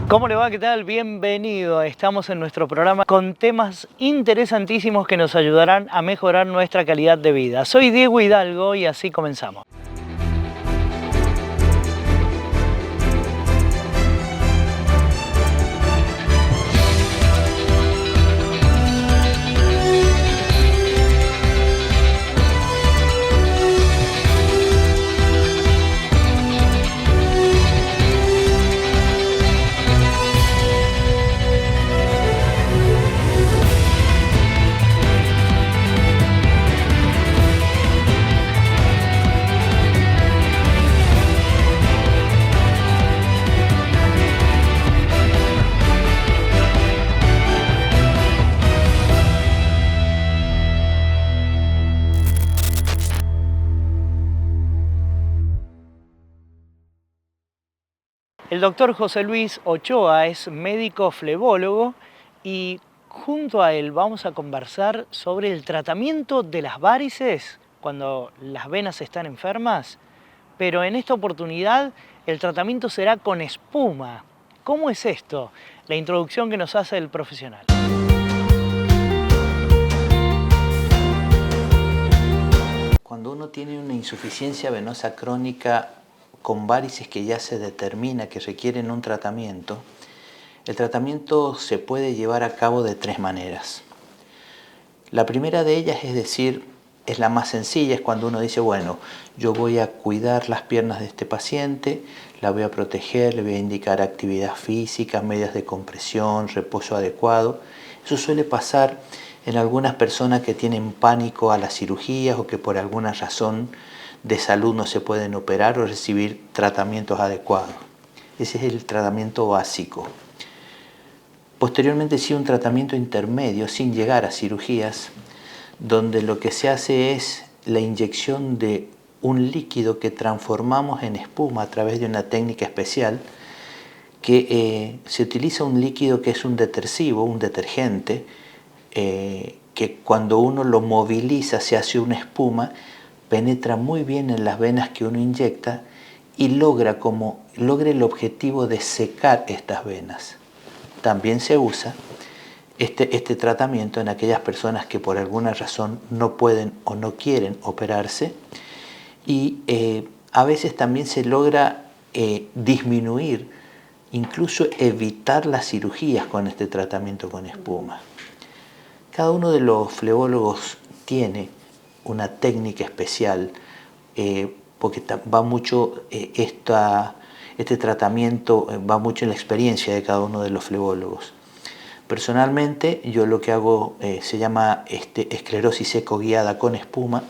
¿Cómo le va? ¿Qué tal? Bienvenido. Estamos en nuestro programa con temas interesantísimos que nos ayudarán a mejorar nuestra calidad de vida. Soy Diego Hidalgo y así comenzamos. El doctor José Luis Ochoa es médico flebólogo y junto a él vamos a conversar sobre el tratamiento de las varices cuando las venas están enfermas, pero en esta oportunidad el tratamiento será con espuma. ¿Cómo es esto? La introducción que nos hace el profesional. Cuando uno tiene una insuficiencia venosa crónica con varices que ya se determina que requieren un tratamiento, el tratamiento se puede llevar a cabo de tres maneras. La primera de ellas, es decir, es la más sencilla, es cuando uno dice, bueno, yo voy a cuidar las piernas de este paciente, la voy a proteger, le voy a indicar actividad física, medidas de compresión, reposo adecuado. Eso suele pasar en algunas personas que tienen pánico a las cirugías o que por alguna razón de salud no se pueden operar o recibir tratamientos adecuados. Ese es el tratamiento básico. Posteriormente, sí, un tratamiento intermedio sin llegar a cirugías, donde lo que se hace es la inyección de un líquido que transformamos en espuma a través de una técnica especial, que se utiliza un líquido que es un detersivo, un detergente, que cuando uno lo moviliza se hace una espuma, penetra muy bien en las venas que uno inyecta y logra el objetivo de secar estas venas. También se usa este tratamiento en aquellas personas que por alguna razón no pueden o no quieren operarse, y a veces también se logra disminuir, incluso evitar las cirugías con este tratamiento con espuma. Cada uno de los flebólogos tiene una técnica especial, porque va mucho este tratamiento va mucho en la experiencia de cada uno de los flebólogos. Personalmente, yo lo que hago se llama esclerosis ecoguiada con espuma.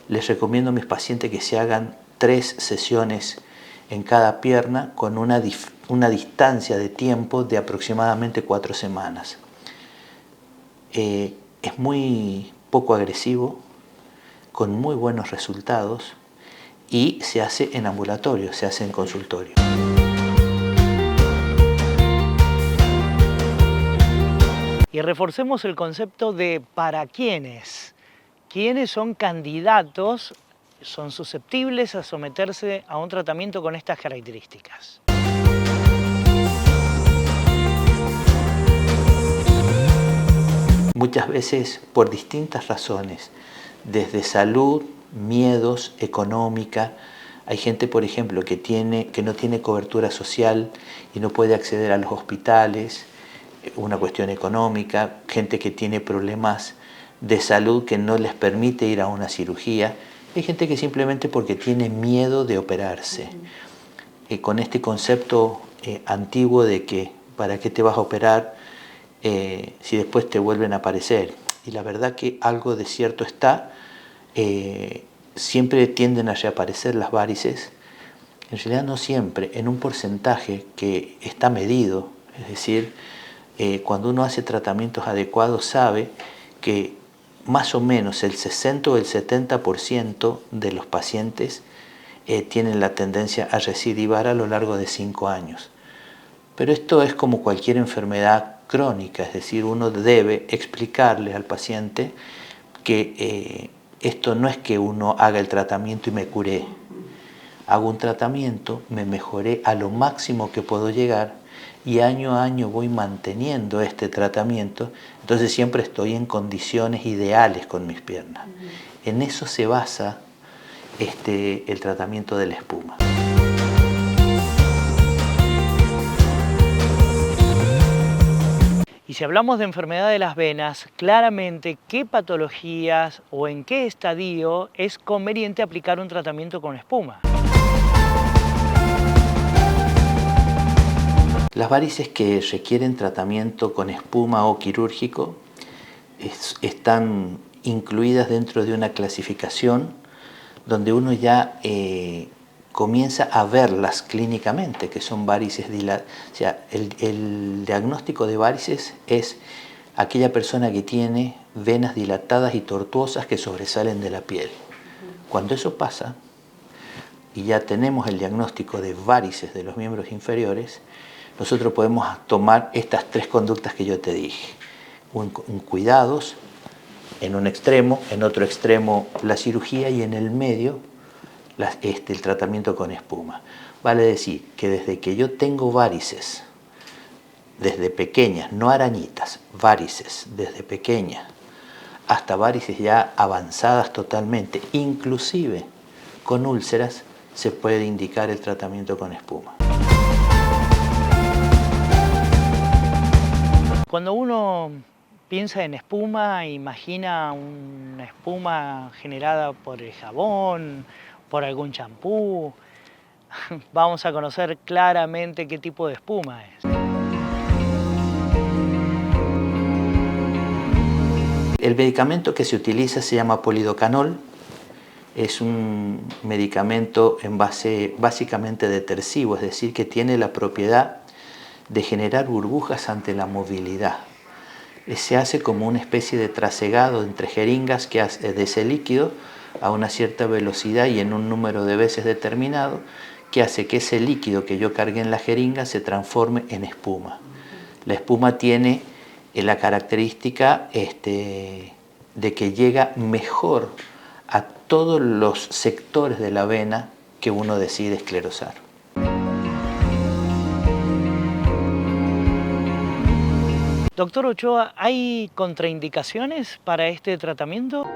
Les recomiendo a mis pacientes que se hagan 3 sesiones en cada pierna con una distancia de tiempo de aproximadamente 4 semanas. Es muy poco agresivo, con muy buenos resultados, y se hace en ambulatorio, se hace en consultorio. Y reforcemos el concepto de para quiénes. ¿Quiénes son candidatos, son susceptibles a someterse a un tratamiento con estas características? Muchas veces por distintas razones, desde salud, miedos, económica. Hay gente, por ejemplo, que no tiene cobertura social y no puede acceder a los hospitales, una cuestión económica, gente que tiene problemas de salud que no les permite ir a una cirugía. Hay gente que simplemente porque tiene miedo de operarse. Con este concepto antiguo de que ¿para qué te vas a operar si después te vuelven a aparecer? Y la verdad que algo de cierto está. Siempre tienden a reaparecer las varices, en realidad no siempre, en un porcentaje que está medido. Es decir, cuando uno hace tratamientos adecuados sabe que más o menos el 60 o el 70% de los pacientes tienen la tendencia a recidivar a lo largo de 5 años. Pero esto es como cualquier enfermedad crónica, es decir, uno debe explicarle al paciente que esto no es que uno haga el tratamiento y me curé. Hago un tratamiento, me mejoré a lo máximo que puedo llegar y año a año voy manteniendo este tratamiento, entonces siempre estoy en condiciones ideales con mis piernas. En eso se basa el tratamiento de la espuma. Y si hablamos de enfermedad de las venas, claramente, ¿qué patologías o en qué estadio es conveniente aplicar un tratamiento con espuma? Las varices que requieren tratamiento con espuma o quirúrgico están incluidas dentro de una clasificación donde uno ya comienza a verlas clínicamente, que son varices dilatadas. O sea, el diagnóstico de varices es aquella persona que tiene venas dilatadas y tortuosas que sobresalen de la piel. Cuando eso pasa, y ya tenemos el diagnóstico de varices de los miembros inferiores, nosotros podemos tomar estas tres conductas que yo te dije. Un cuidados en un extremo, en otro extremo la cirugía y en el medio el tratamiento con espuma. Vale decir que desde que yo tengo varices, desde pequeñas, no arañitas, varices, desde pequeñas, hasta varices ya avanzadas totalmente, inclusive con úlceras, se puede indicar el tratamiento con espuma. Cuando uno piensa en espuma, imagina una espuma generada por el jabón, por algún champú. Vamos a conocer claramente qué tipo de espuma es. El medicamento que se utiliza se llama polidocanol. Es un medicamento en base básicamente detersivo, es decir, que tiene la propiedad de generar burbujas ante la movilidad. Se hace como una especie de trasegado entre jeringas que hace de ese líquido a una cierta velocidad y en un número de veces determinado, que hace que ese líquido que yo cargué en la jeringa se transforme en espuma. La espuma tiene la característica de que llega mejor a todos los sectores de la vena que uno decide esclerosar. Doctor Ochoa, ¿hay contraindicaciones para este tratamiento?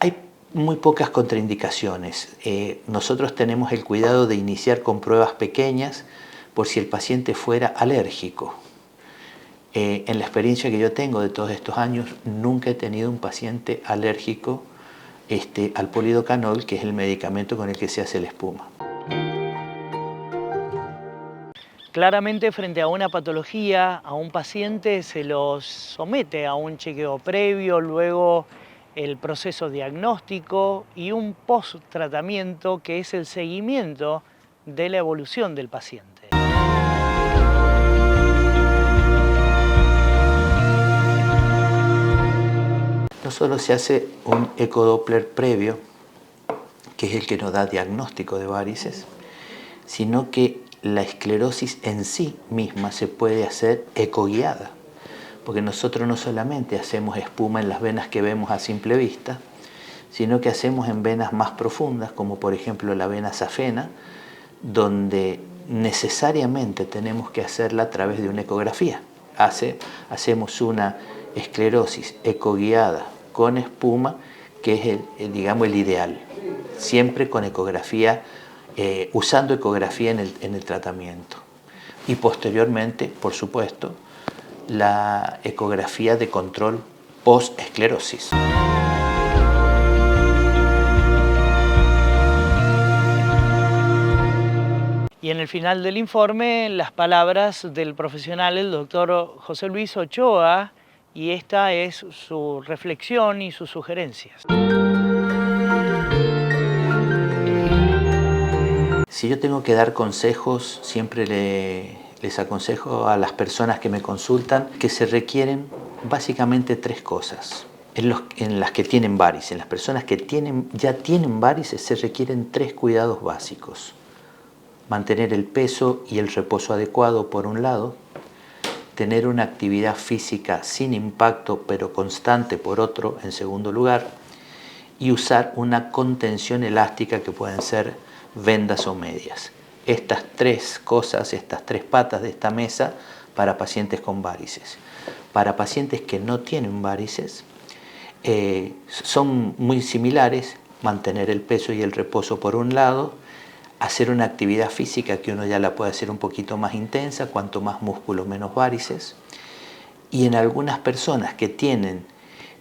Hay muy pocas contraindicaciones. Nosotros tenemos el cuidado de iniciar con pruebas pequeñas por si el paciente fuera alérgico. En la experiencia que yo tengo de todos estos años, nunca he tenido un paciente alérgico al polidocanol, que es el medicamento con el que se hace la espuma. Claramente, frente a una patología, a un paciente se lo somete a un chequeo previo, luego el proceso diagnóstico y un post-tratamiento que es el seguimiento de la evolución del paciente. No solo se hace un ecodoppler previo, que es el que nos da diagnóstico de varices, sino que la esclerosis en sí misma se puede hacer ecoguiada, porque nosotros no solamente hacemos espuma en las venas que vemos a simple vista, sino que hacemos en venas más profundas, como por ejemplo la vena safena, donde necesariamente tenemos que hacerla a través de una ecografía. Hacemos una esclerosis ecoguiada con espuma, que es digamos, el ideal, siempre con ecografía, usando ecografía en el tratamiento. Y posteriormente, por supuesto, la ecografía de control post-esclerosis. Y en el final del informe, las palabras del profesional, el doctor José Luis Ochoa, y esta es su reflexión y sus sugerencias. Si yo tengo que dar consejos, siempre les aconsejo a las personas que me consultan que se requieren básicamente tres cosas. En las que tienen varices, en las personas que ya tienen varices, se requieren tres cuidados básicos. Mantener el peso y el reposo adecuado por un lado, tener una actividad física sin impacto pero constante por otro en segundo lugar, y usar una contención elástica que pueden ser vendas o medias. estas tres cosas, estas tres patas de esta mesa para pacientes con varices. Para pacientes que no tienen varices, son muy similares: mantener el peso y el reposo por un lado, hacer una actividad física que uno ya la puede hacer un poquito más intensa, cuanto más músculo menos varices. Y en algunas personas que tienen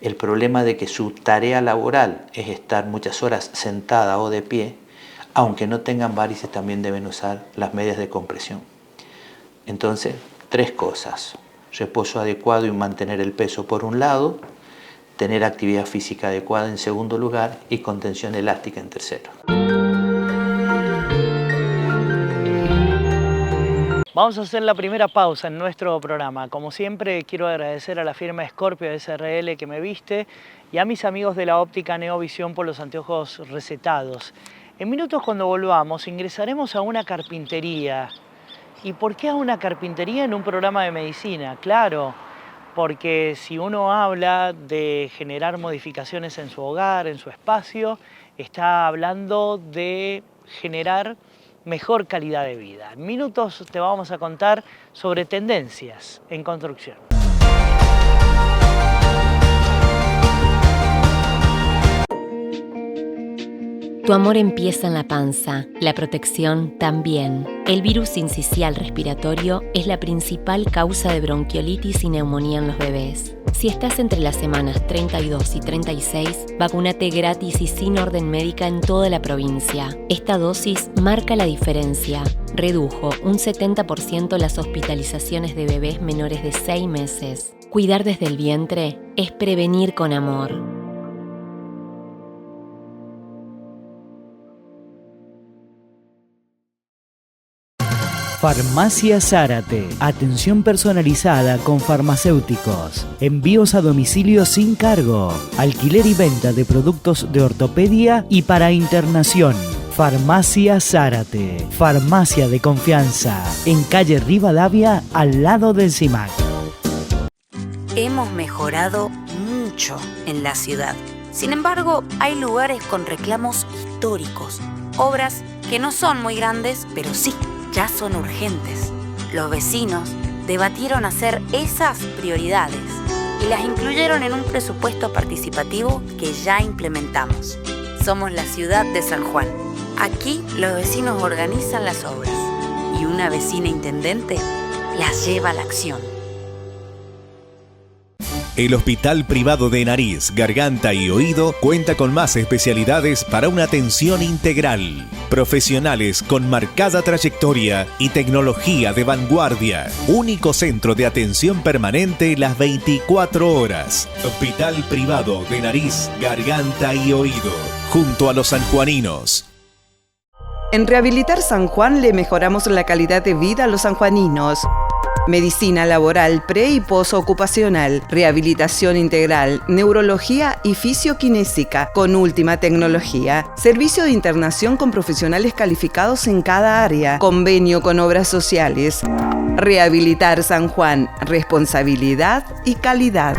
el problema de que su tarea laboral es estar muchas horas sentada o de pie, aunque no tengan varices, también deben usar las medias de compresión. Entonces, tres cosas: reposo adecuado y mantener el peso por un lado, tener actividad física adecuada en segundo lugar y contención elástica en tercero. Vamos a hacer la primera pausa en nuestro programa. Como siempre, quiero agradecer a la firma Scorpio SRL que me viste y a mis amigos de la óptica Neovisión por los anteojos recetados. En minutos, cuando volvamos, ingresaremos a una carpintería. ¿Y por qué a una carpintería en un programa de medicina? Claro, porque si uno habla de generar modificaciones en su hogar, en su espacio, está hablando de generar mejor calidad de vida. En minutos te vamos a contar sobre tendencias en construcción. Tu amor empieza en la panza, la protección también. El virus sincicial respiratorio es la principal causa de bronquiolitis y neumonía en los bebés. Si estás entre las semanas 32 y 36, vacúnate gratis y sin orden médica en toda la provincia. Esta dosis marca la diferencia. Redujo un 70% las hospitalizaciones de bebés menores de 6 meses. Cuidar desde el vientre es prevenir con amor. Farmacia Zárate. Atención personalizada con farmacéuticos. Envíos a domicilio sin cargo. Alquiler y venta de productos de ortopedia y para internación. Farmacia Zárate. Farmacia de confianza. En calle Rivadavia, al lado del CIMAC. Hemos mejorado mucho en la ciudad. Sin embargo, hay lugares con reclamos históricos. Obras que no son muy grandes, pero sí, ya son urgentes. Los vecinos debatieron hacer esas prioridades y las incluyeron en un presupuesto participativo que ya implementamos. Somos la ciudad de San Juan. Aquí los vecinos organizan las obras y una vecina intendente las lleva a la acción. El Hospital Privado de Nariz, Garganta y Oído cuenta con más especialidades para una atención integral. Profesionales con marcada trayectoria y tecnología de vanguardia. Único centro de atención permanente las 24 horas. Hospital Privado de Nariz, Garganta y Oído. Junto a los sanjuaninos. En Rehabilitar San Juan le mejoramos la calidad de vida a los sanjuaninos. Medicina laboral pre- y posocupacional, rehabilitación integral, neurología y fisioquinésica con última tecnología, servicio de internación con profesionales calificados en cada área, convenio con obras sociales. Rehabilitar San Juan, responsabilidad y calidad.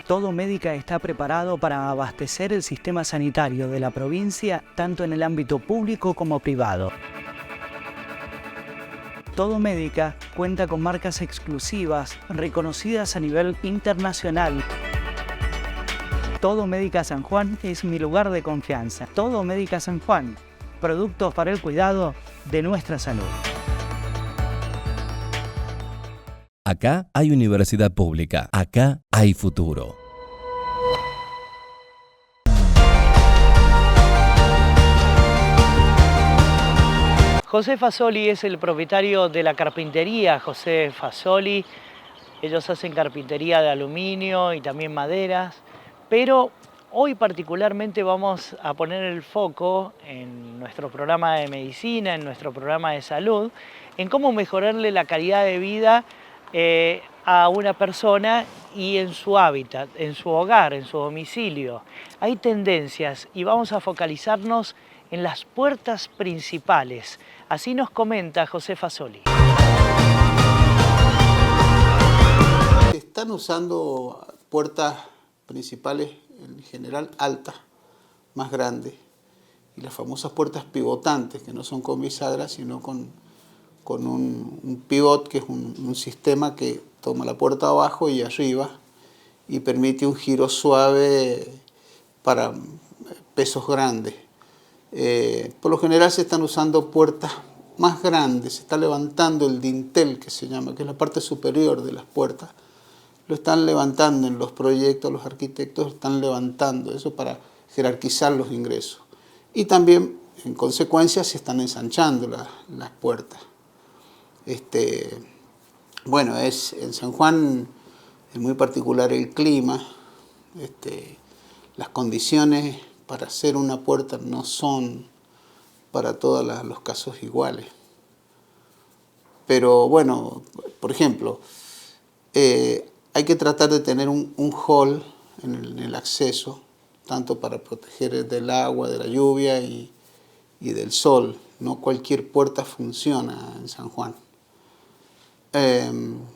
Todo Médica está preparado para abastecer el sistema sanitario de la provincia, tanto en el ámbito público como privado. Todo Médica cuenta con marcas exclusivas reconocidas a nivel internacional. Todo Médica San Juan es mi lugar de confianza. Todo Médica San Juan, productos para el cuidado de nuestra salud. Acá hay universidad pública, acá hay futuro. José Fasoli es el propietario de la carpintería José Fasoli. Ellos hacen carpintería de aluminio y también maderas, pero hoy particularmente vamos a poner el foco en nuestro programa de medicina, en nuestro programa de salud, en cómo mejorarle la calidad de vida a una persona y en su hábitat, en su hogar, en su domicilio. Hay tendencias y vamos a focalizarnos en las puertas principales. Así nos comenta José Fasoli. Están usando puertas principales en general altas, más grandes, y las famosas puertas pivotantes, que no son con bisagra, sino con un pivot, que es un sistema que toma la puerta abajo y arriba y permite un giro suave para pesos grandes. Por lo general se están usando puertas más grandes, se está levantando el dintel, que se llama, que es la parte superior de las puertas. Lo están levantando en los proyectos, los arquitectos están levantando eso para jerarquizar los ingresos. Y también, en consecuencia, se están ensanchando las puertas. Bueno, en San Juan es muy particular el clima. Las condiciones para hacer una puerta no son para todos los casos iguales. Pero bueno, por ejemplo, hay que tratar de tener un hall en el acceso, tanto para proteger del agua, de la lluvia y del sol. No cualquier puerta funciona en San Juan. En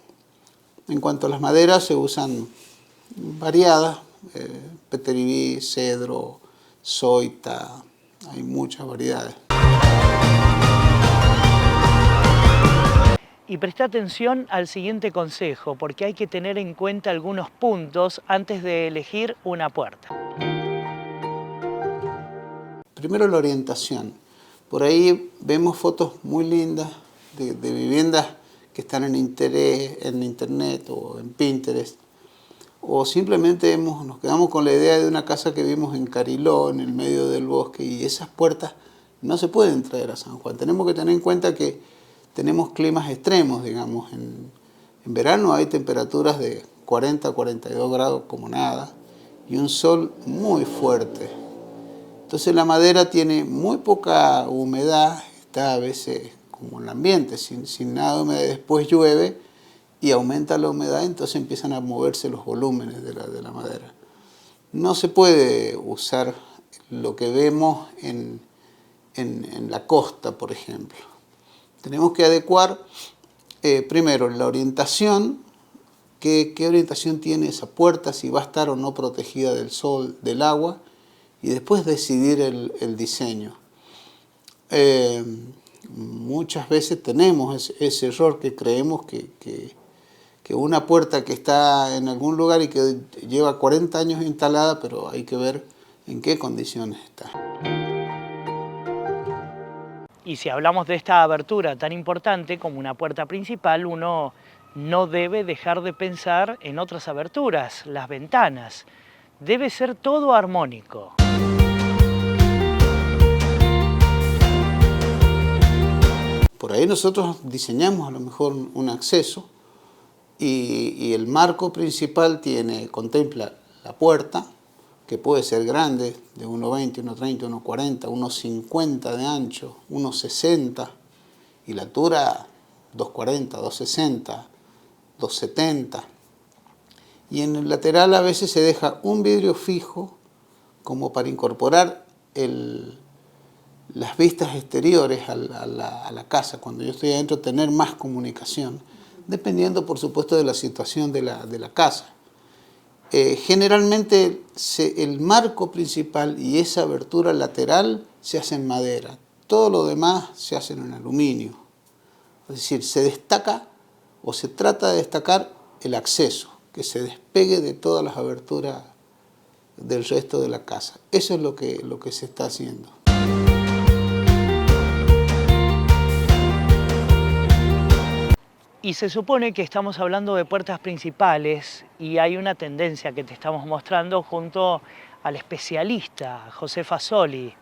cuanto a las maderas, se usan variadas, peteribí, cedro, zoita, hay muchas variedades. Y presta atención al siguiente consejo, porque hay que tener en cuenta algunos puntos antes de elegir una puerta. Primero, la orientación. Por ahí vemos fotos muy lindas de viviendas que están en internet o en Pinterest. O simplemente nos quedamos con la idea de una casa que vimos en Cariló, en el medio del bosque, y esas puertas no se pueden traer a San Juan. Tenemos que tener en cuenta que tenemos climas extremos, digamos. En verano hay temperaturas de 40 a 42 grados como nada y un sol muy fuerte. Entonces la madera tiene muy poca humedad, está a veces como el ambiente, sin nada de humedad. Después llueve y aumenta la humedad, entonces empiezan a moverse los volúmenes de la madera. No se puede usar lo que vemos en la costa, por ejemplo. Tenemos que adecuar primero la orientación, qué orientación tiene esa puerta, si va a estar o no protegida del sol, del agua, y después decidir el diseño. Muchas veces tenemos ese error que creemos que una puerta que está en algún lugar y que lleva 40 años instalada, pero hay que ver en qué condiciones está. Y si hablamos de esta abertura tan importante como una puerta principal, uno no debe dejar de pensar en otras aberturas, las ventanas. Debe ser todo armónico. Por ahí nosotros diseñamos a lo mejor un acceso y el marco principal contempla la puerta, que puede ser grande, de 1,20, 1,30, 1,40, 1,50 de ancho, 1,60, y la altura 2,40, 2,60, 2,70. Y en el lateral a veces se deja un vidrio fijo como para incorporar las vistas exteriores a la casa. Cuando yo estoy adentro, tener más comunicación, dependiendo por supuesto de la situación de la casa. Generalmente el marco principal y esa abertura lateral se hace en madera. Todo lo demás se hace en aluminio. Es decir, se destaca o se trata de destacar el acceso, que se despegue de todas las aberturas del resto de la casa. Eso es lo que se está haciendo. Y se supone que estamos hablando de puertas principales y hay una tendencia que te estamos mostrando junto al especialista José Fasoli.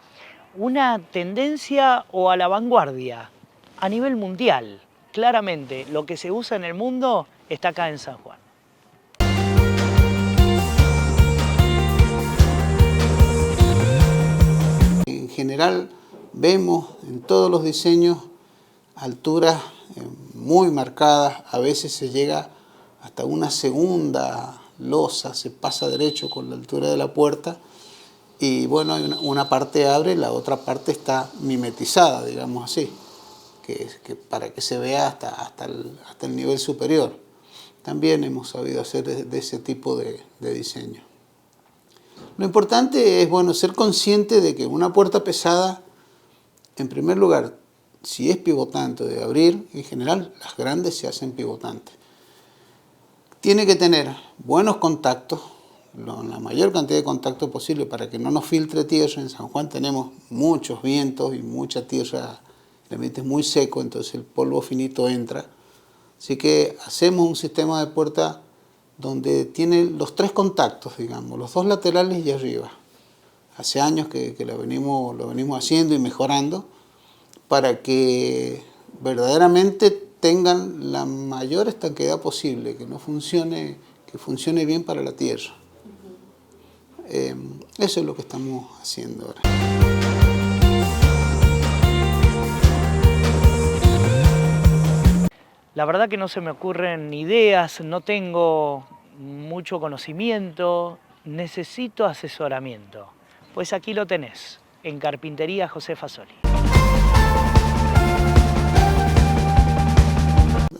Una tendencia o a la vanguardia a nivel mundial. Claramente, lo que se usa en el mundo está acá en San Juan. En general vemos en todos los diseños alturas muy marcadas, a veces se llega hasta una segunda losa, se pasa derecho con la altura de la puerta y bueno, una parte abre, la otra parte está mimetizada, digamos así, que para que se vea hasta el nivel superior. También hemos sabido hacer de ese tipo de diseño. Lo importante es, bueno, ser consciente de que una puerta pesada, en primer lugar, si es pivotante de abrir, en general las grandes se hacen pivotantes. Tiene que tener buenos contactos, la mayor cantidad de contactos posible para que no nos filtre tierra. En San Juan tenemos muchos vientos y mucha tierra, el ambiente es muy seco, entonces el polvo finito entra. Así que hacemos un sistema de puerta donde tiene los 3 contactos, digamos, los 2 laterales y arriba. Hace años que lo venimos haciendo y mejorando para que verdaderamente tengan la mayor estanqueidad posible, que funcione bien para la tierra. Eso es lo que estamos haciendo ahora. La verdad que no se me ocurren ideas, no tengo mucho conocimiento, necesito asesoramiento. Pues aquí lo tenés, en Carpintería José Fasoli.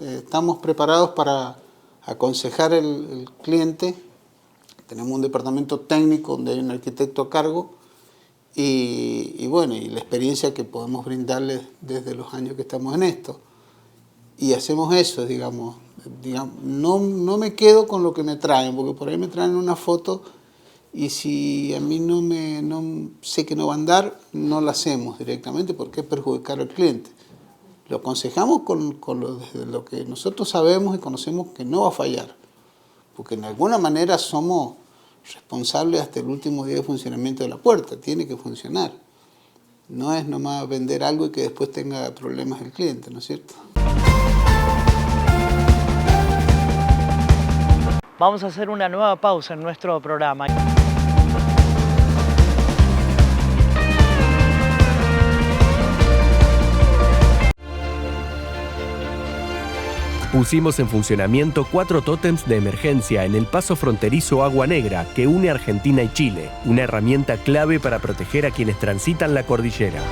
Estamos preparados para aconsejar al cliente. Tenemos un departamento técnico donde hay un arquitecto a cargo y bueno, y la experiencia que podemos brindarles desde los años que estamos en esto. Y hacemos eso, digamos no me quedo con lo que me traen, porque por ahí me traen una foto y si a mí no sé que no va a andar, no la hacemos directamente porque es perjudicar al cliente. Lo aconsejamos desde lo que nosotros sabemos y conocemos que no va a fallar, porque en alguna manera somos responsables hasta el último día de funcionamiento de la puerta, tiene que funcionar. No es nomás vender algo y que después tenga problemas el cliente, ¿no es cierto? Vamos a hacer una nueva pausa en nuestro programa. Pusimos en funcionamiento 4 tótems de emergencia en el paso fronterizo Agua Negra que une Argentina y Chile, una herramienta clave para proteger a quienes transitan la cordillera.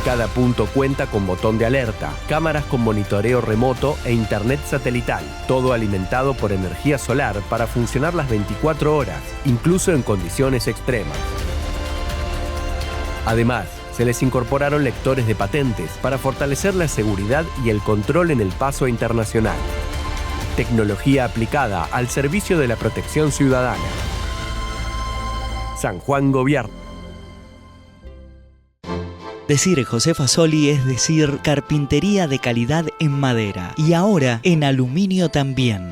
Cada punto cuenta con botón de alerta, cámaras con monitoreo remoto e internet satelital, todo alimentado por energía solar para funcionar las 24 horas, incluso en condiciones extremas. Además, se les incorporaron lectores de patentes para fortalecer la seguridad y el control en el paso internacional. Tecnología aplicada al servicio de la protección ciudadana. San Juan Gobierno. Decir José Fasoli es decir carpintería de calidad en madera y ahora en aluminio también.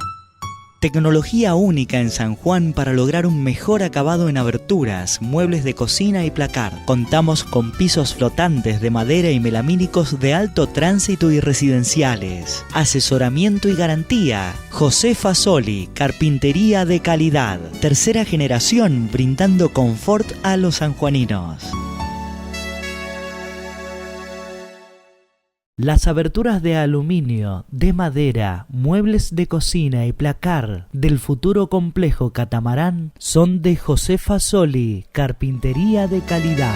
Tecnología única en San Juan para lograr un mejor acabado en aberturas, muebles de cocina y placar. Contamos con pisos flotantes de madera y melamínicos de alto tránsito y residenciales. Asesoramiento y garantía. José Fasoli, carpintería de calidad. 3ª generación brindando confort a los sanjuaninos. Las aberturas de aluminio, de madera, muebles de cocina y placar del futuro complejo catamarán son de José Fasoli, carpintería de calidad.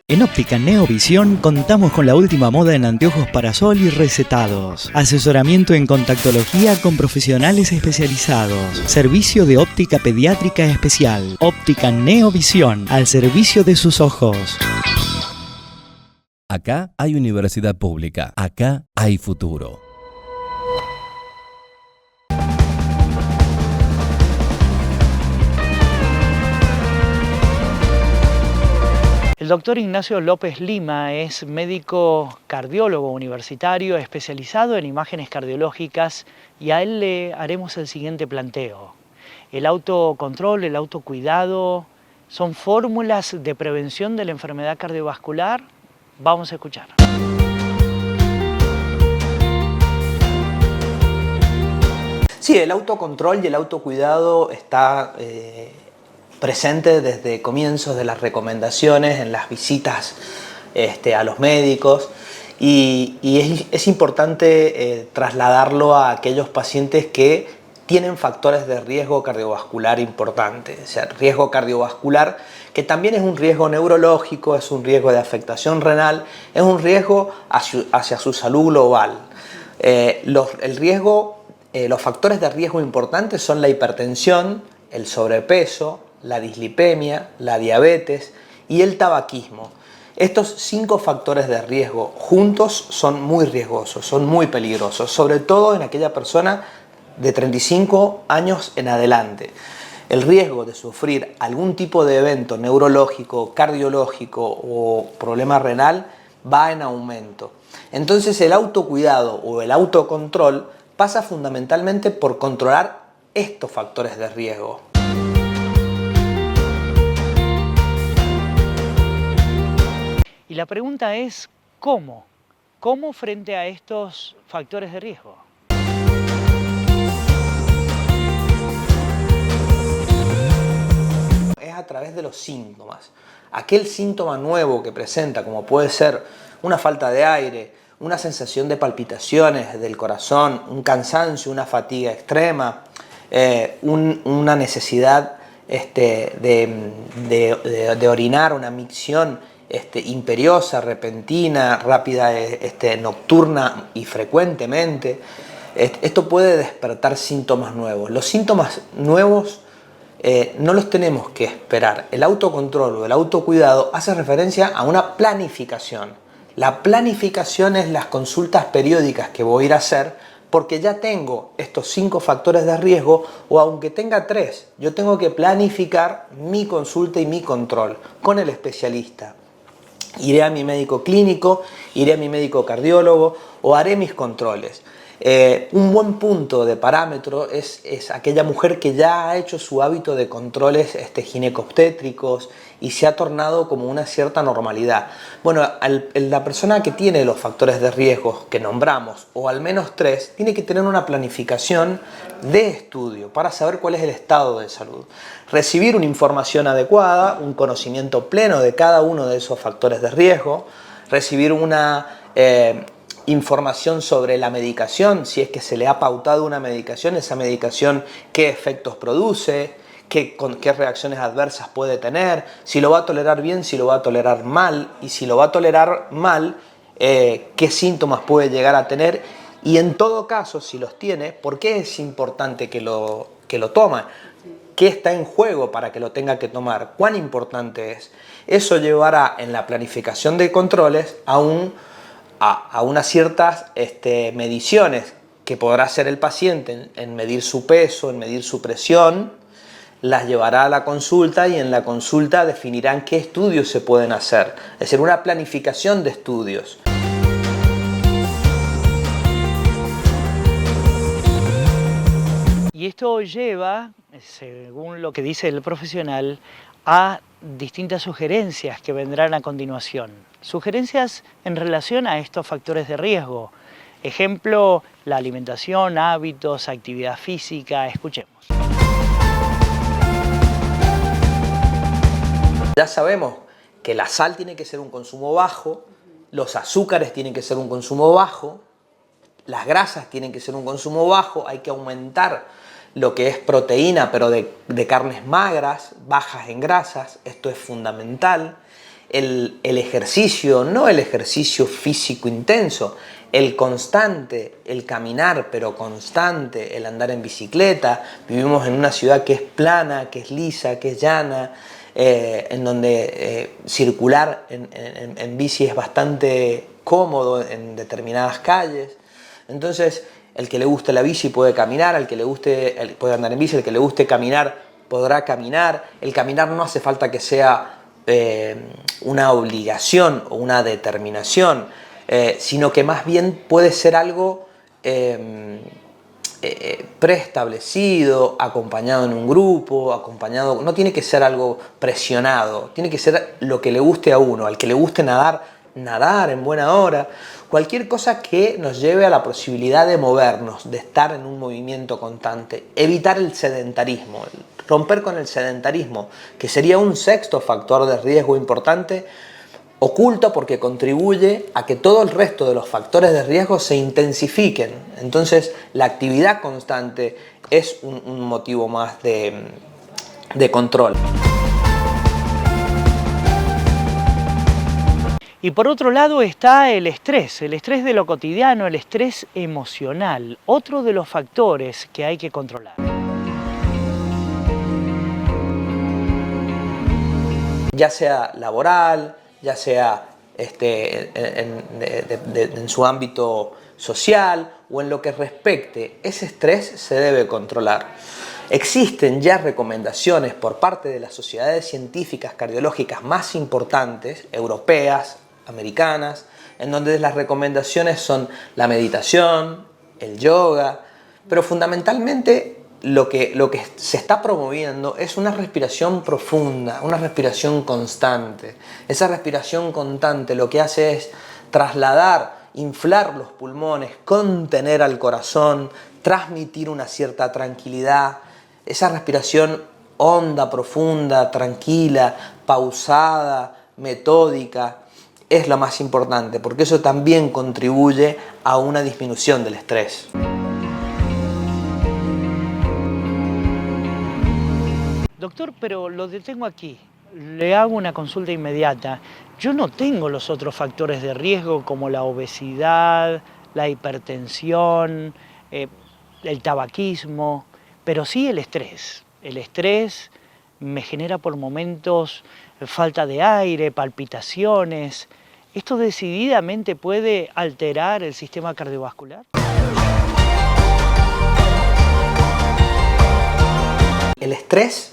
En Óptica Neovisión contamos con la última moda en anteojos para sol y recetados. Asesoramiento en contactología con profesionales especializados. Servicio de óptica pediátrica especial. Óptica Neovisión, al servicio de sus ojos. Acá hay universidad pública. Acá hay futuro. El doctor Ignacio López Lima es médico cardiólogo universitario especializado en imágenes cardiológicas y a él le haremos el siguiente planteo. El autocontrol, el autocuidado, ¿son fórmulas de prevención de la enfermedad cardiovascular? Vamos a escuchar. Sí, el autocontrol y el autocuidado está presente desde comienzos de las recomendaciones en las visitas a los médicos y es importante trasladarlo a aquellos pacientes que tienen factores de riesgo cardiovascular importantes. O sea, riesgo cardiovascular que también es un riesgo neurológico, es un riesgo de afectación renal, es un riesgo hacia su salud global. Los factores de riesgo importantes son la hipertensión, el sobrepeso, la dislipemia, la diabetes y el tabaquismo. Estos 5 factores de riesgo juntos son muy riesgosos, son muy peligrosos, sobre todo en aquella persona de 35 años en adelante. El riesgo de sufrir algún tipo de evento neurológico, cardiológico o problema renal va en aumento. Entonces el autocuidado o el autocontrol pasa fundamentalmente por controlar estos factores de riesgo. Y la pregunta es, ¿cómo? ¿Cómo frente a estos factores de riesgo? Es a través de los síntomas. Aquel síntoma nuevo que presenta, como puede ser una falta de aire, una sensación de palpitaciones del corazón, un cansancio, una fatiga extrema, una necesidad de orinar, una micción imperiosa, repentina, rápida, nocturna y frecuentemente. Esto puede despertar síntomas nuevos. Los síntomas nuevos no los tenemos que esperar. El autocontrol o el autocuidado hace referencia a una planificación. La planificación es las consultas periódicas que voy a ir a hacer porque ya tengo estos 5 factores de riesgo, o aunque tenga 3, yo tengo que planificar mi consulta y mi control con el especialista. Iré a mi médico clínico, iré a mi médico cardiólogo o haré mis controles. Un buen punto de parámetro es aquella mujer que ya ha hecho su hábito de controles ginecobstétricos y se ha tornado como una cierta normalidad. Bueno, la persona que tiene los factores de riesgo que nombramos, o al menos 3, tiene que tener una planificación de estudio para saber cuál es el estado de salud. Recibir una información adecuada, un conocimiento pleno de cada uno de esos factores de riesgo, recibir una información sobre la medicación, si es que se le ha pautado una medicación, esa medicación qué efectos produce, qué reacciones adversas puede tener, si lo va a tolerar bien, si lo va a tolerar mal, y si lo va a tolerar mal, qué síntomas puede llegar a tener, y en todo caso, si los tiene, ¿por qué es importante que lo toma? ¿Qué está en juego para que lo tenga que tomar? ¿Cuán importante es? Eso llevará en la planificación de controles a unas ciertas mediciones que podrá hacer el paciente en medir su peso, en medir su presión, las llevará a la consulta y en la consulta definirán qué estudios se pueden hacer. Es decir, una planificación de estudios. Y esto lleva, según lo que dice el profesional, a distintas sugerencias que vendrán a continuación. Sugerencias en relación a estos factores de riesgo. Ejemplo, la alimentación, hábitos, actividad física. Escuchemos. Ya sabemos que la sal tiene que ser un consumo bajo, los azúcares tienen que ser un consumo bajo, las grasas tienen que ser un consumo bajo, hay que aumentar lo que es proteína, pero de carnes magras, bajas en grasas, esto es fundamental. El ejercicio, no el ejercicio físico intenso, el constante, el caminar pero constante, el andar en bicicleta. Vivimos en una ciudad que es plana, que es lisa, que es llana, en donde circular en bici es bastante cómodo en determinadas calles. Entonces, el que le guste la bici puede caminar, el que le guste puede andar en bici, el que le guste caminar podrá caminar. El caminar no hace falta que sea una obligación o una determinación, sino que más bien puede ser algo preestablecido, acompañado en un grupo, no tiene que ser algo presionado, tiene que ser lo que le guste a uno. Al que le guste nadar en buena hora, cualquier cosa que nos lleve a la posibilidad de movernos, de estar en un movimiento constante, evitar el sedentarismo, romper con el sedentarismo, que sería un 6º factor de riesgo importante, oculto porque contribuye a que todo el resto de los factores de riesgo se intensifiquen. Entonces, la actividad constante es un motivo más de control. Y por otro lado está el estrés de lo cotidiano, el estrés emocional, otro de los factores que hay que controlar. Ya sea laboral, ya sea en su ámbito social o en lo que respecte, ese estrés se debe controlar. Existen ya recomendaciones por parte de las sociedades científicas cardiológicas más importantes, europeas, americanas, en donde las recomendaciones son la meditación, el yoga, pero fundamentalmente lo que se está promoviendo es una respiración profunda, una respiración constante. Esa respiración constante lo que hace es trasladar, inflar los pulmones, contener al corazón, transmitir una cierta tranquilidad. Esa respiración honda, profunda, tranquila, pausada, metódica, es lo más importante, porque eso también contribuye a una disminución del estrés. Doctor, pero lo detengo aquí. Le hago una consulta inmediata. Yo no tengo los otros factores de riesgo como la obesidad, la hipertensión, el tabaquismo, pero sí el estrés. El estrés me genera por momentos falta de aire, palpitaciones. ¿Esto decididamente puede alterar el sistema cardiovascular? El estrés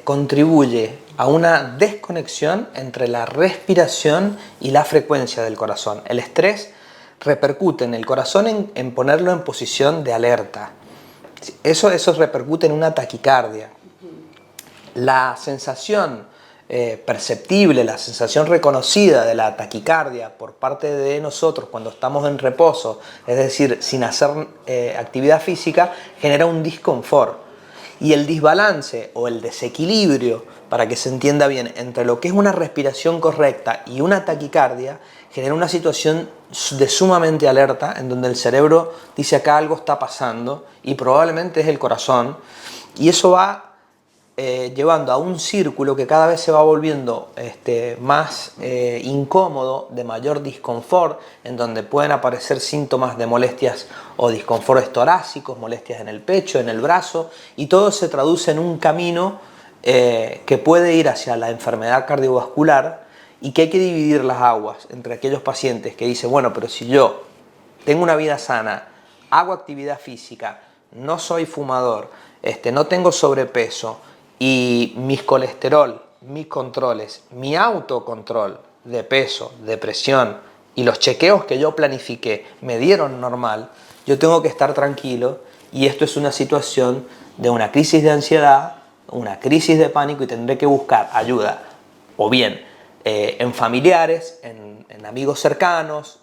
contribuye a una desconexión entre la respiración y la frecuencia del corazón. El estrés repercute en el corazón en ponerlo en posición de alerta. Eso repercute en una taquicardia. La sensación perceptible, la sensación reconocida de la taquicardia por parte de nosotros cuando estamos en reposo, es decir, sin hacer actividad física, genera un disconfort. Y el desbalance o el desequilibrio, para que se entienda bien, entre lo que es una respiración correcta y una taquicardia, genera una situación de sumamente alerta en donde el cerebro dice acá algo está pasando y probablemente es el corazón, y eso va llevando a un círculo que cada vez se va volviendo más incómodo, de mayor disconfort, en donde pueden aparecer síntomas de molestias o disconfortes torácicos, molestias en el pecho, en el brazo, y todo se traduce en un camino que puede ir hacia la enfermedad cardiovascular, y que hay que dividir las aguas entre aquellos pacientes que dicen, bueno, pero si yo tengo una vida sana, hago actividad física, no soy fumador, no tengo sobrepeso, y mis colesterol, mis controles, mi autocontrol de peso, de presión y los chequeos que yo planifiqué me dieron normal, yo tengo que estar tranquilo, y esto es una situación de una crisis de ansiedad, una crisis de pánico, y tendré que buscar ayuda o bien en familiares, en amigos cercanos,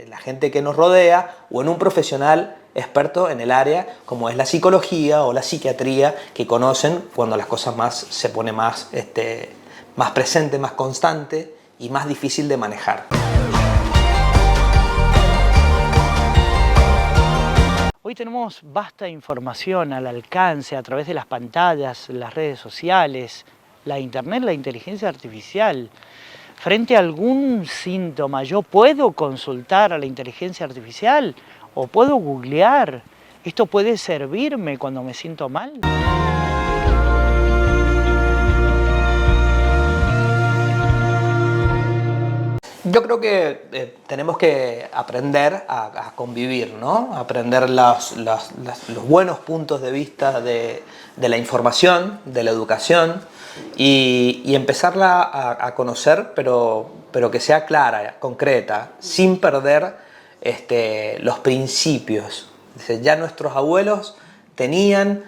la gente que nos rodea, o en un profesional experto en el área como es la psicología o la psiquiatría, que conocen cuando las cosas se pone más presente, más constante y más difícil de manejar. Hoy tenemos vasta información al alcance a través de las pantallas, las redes sociales, la internet, la inteligencia artificial. Frente a algún síntoma, ¿yo puedo consultar a la inteligencia artificial o puedo googlear? ¿Esto puede servirme cuando me siento mal? Yo creo que tenemos que aprender a convivir, ¿no? Aprender los buenos puntos de vista de la información, de la educación, y empezarla a conocer, pero que sea clara, concreta, sin perder los principios. Ya nuestros abuelos tenían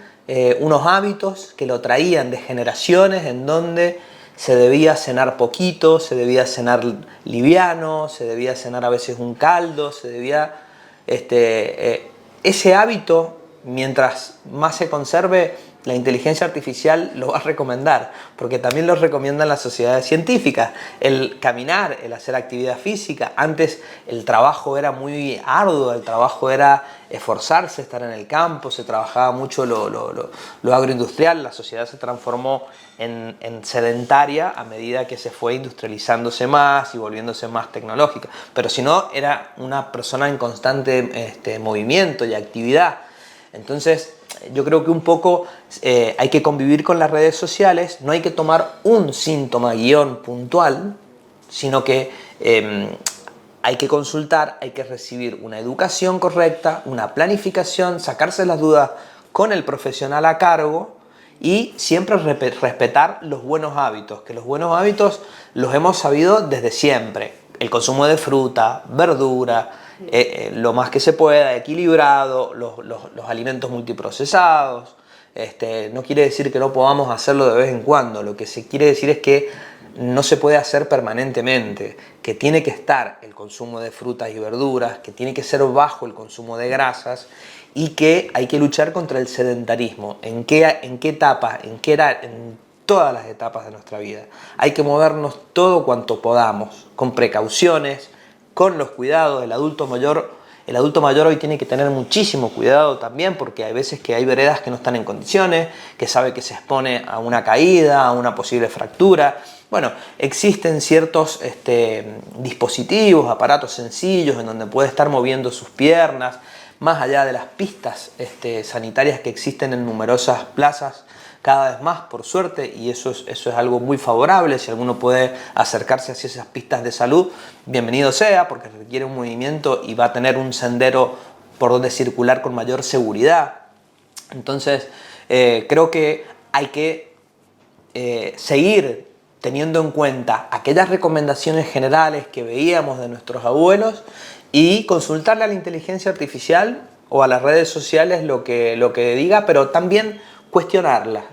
unos hábitos que lo traían de generaciones, en donde se debía cenar poquito, se debía cenar liviano, se debía cenar a veces un caldo, se debía... ese hábito, mientras más se conserve, la inteligencia artificial lo va a recomendar, porque también lo recomiendan las sociedades científicas. El caminar, el hacer actividad física. Antes el trabajo era muy arduo, el trabajo era esforzarse, estar en el campo, se trabajaba mucho lo agroindustrial, la sociedad se transformó en sedentaria a medida que se fue industrializándose más y volviéndose más tecnológica. Pero si no, era una persona en constante movimiento y actividad. Entonces, yo creo que un poco hay que convivir con las redes sociales, no hay que tomar un síntoma guión puntual, sino que hay que consultar, hay que recibir una educación correcta, una planificación, sacarse las dudas con el profesional a cargo y siempre respetar los buenos hábitos, que los buenos hábitos los hemos sabido desde siempre. El consumo de fruta, verdura, lo más que se pueda, equilibrado, los alimentos multiprocesados. No quiere decir que no podamos hacerlo de vez en cuando, lo que se quiere decir es que no se puede hacer permanentemente, que tiene que estar el consumo de frutas y verduras, que tiene que ser bajo el consumo de grasas y que hay que luchar contra el sedentarismo. ¿En qué etapa? En todas las etapas de nuestra vida. Hay que movernos todo cuanto podamos, con precauciones, con los cuidados. El adulto mayor hoy tiene que tener muchísimo cuidado también, porque hay veces que hay veredas que no están en condiciones, que sabe que se expone a una caída, a una posible fractura. Bueno, existen ciertos dispositivos, aparatos sencillos en donde puede estar moviendo sus piernas, más allá de las pistas sanitarias que existen en numerosas plazas, cada vez más, por suerte, y eso es algo muy favorable. Si alguno puede acercarse hacia esas pistas de salud, bienvenido sea, porque requiere un movimiento y va a tener un sendero por donde circular con mayor seguridad. Entonces, creo que hay que seguir teniendo en cuenta aquellas recomendaciones generales que veíamos de nuestros abuelos y consultarle a la inteligencia artificial o a las redes sociales lo que diga, pero también cuestionarlas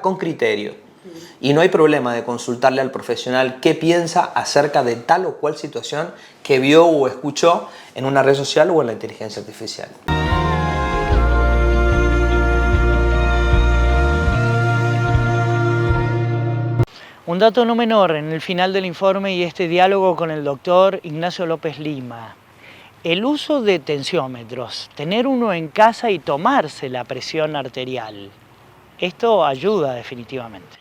con criterio. Y no hay problema de consultarle al profesional qué piensa acerca de tal o cual situación que vio o escuchó en una red social o en la inteligencia artificial. Un dato no menor en el final del informe y este diálogo con el doctor Ignacio López Lima. El uso de tensiómetros, tener uno en casa y tomarse la presión arterial. Esto ayuda definitivamente.